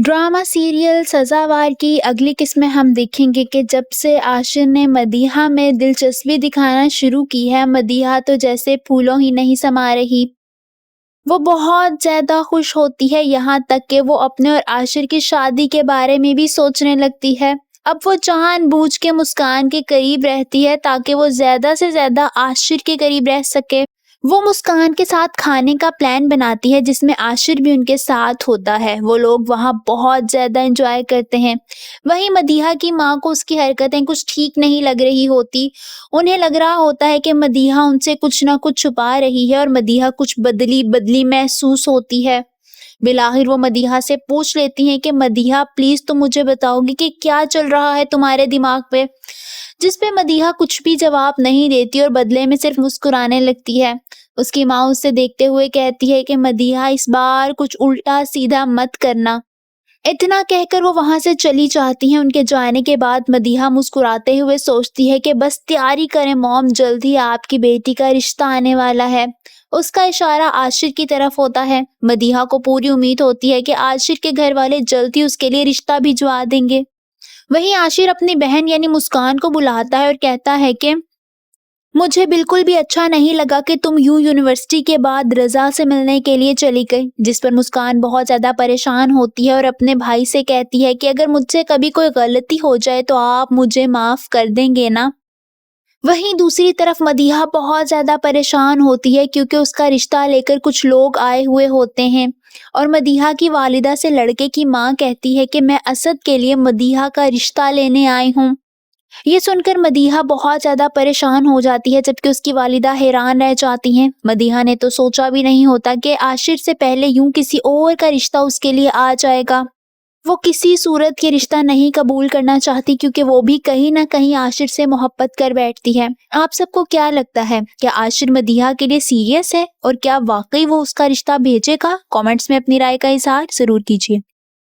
Drama serial सजावार की अगली किस्म में हम देखेंगे कि जब से आशिर ने मदीहा में दिलचस्पी दिखाना शुरू की है, मदीहा तो जैसे फूलों ही नहीं समा रही। वो बहुत ज़्यादा खुश होती है, यहाँ तक कि वो अपने और आशिर की शादी के बारे में भी सोचने लगती है। अब वो जानबूझ के मुस्कान के करीब रहती है ताकि वो ज़्यादा से ज़्यादा आशिर के करीब रह सके। वो मुस्कान के साथ खाने का प्लान बनाती है जिसमें आशिर भी उनके साथ होता है। वो लोग वहाँ बहुत ज़्यादा एंजॉय करते हैं। वहीं मदीहा की माँ को उसकी हरकतें कुछ ठीक नहीं लग रही होती। उन्हें लग रहा होता है कि मदीहा उनसे कुछ ना कुछ छुपा रही है और मदीहा कुछ बदली बदली महसूस होती है। बिलाखिर वो मदीहा से पूछ लेती हैं कि मदीहा प्लीज तुम मुझे बताओगी कि क्या चल रहा है तुम्हारे दिमाग पे। जिस पे मदीहा कुछ भी जवाब नहीं देती और बदले में सिर्फ मुस्कुराने लगती है। उसकी माँ उसे देखते हुए कहती है कि मदीहा इस बार कुछ उल्टा सीधा मत करना। इतना कहकर वो वहां से चली जाती हैं। उनके जाने के बाद मदीहा मुस्कुराते हुए सोचती है कि बस तैयारी करें मॉम, जल्दी आपकी बेटी का रिश्ता आने वाला है। उसका इशारा आशिर की तरफ होता है। मदीहा को पूरी उम्मीद होती है कि आशिर के घर वाले जल्द ही उसके लिए रिश्ता भिजवा देंगे। वहीं आशिर अपनी बहन यानी मुस्कान को बुलाता है और कहता है कि मुझे बिल्कुल भी अच्छा नहीं लगा कि तुम यूनिवर्सिटी के बाद रजा से मिलने के लिए चली गई। जिस पर मुस्कान बहुत ज्यादा परेशान होती है और अपने भाई से कहती है कि अगर मुझसे कभी कोई गलती हो जाए तो आप मुझे माफ कर देंगे ना। वहीं दूसरी तरफ मदीहा बहुत ज्यादा परेशान होती है क्योंकि उसका रिश्ता लेकर कुछ लोग आए हुए होते हैं और मदीहा की वालिदा से लड़के की माँ कहती है कि मैं असद के लिए मदीहा का रिश्ता लेने आई हूँ। ये सुनकर मदीहा बहुत ज्यादा परेशान हो जाती है जबकि उसकी वालिदा हैरान रह जाती हैं। मदीहा ने तो सोचा भी नहीं होता कि आशिर से पहले यूं किसी और का रिश्ता उसके लिए आ जाएगा। वो किसी सूरत ये रिश्ता नहीं कबूल करना चाहती क्योंकि वो भी कहीं ना कहीं आशिर से मोहब्बत कर बैठती है। आप सबको क्या लगता है, क्या आशिर मदीहा के लिए सीरियस है और क्या वाकई वो उसका रिश्ता भेजेगा? कमेंट्स में अपनी राय का इजहार जरूर कीजिए।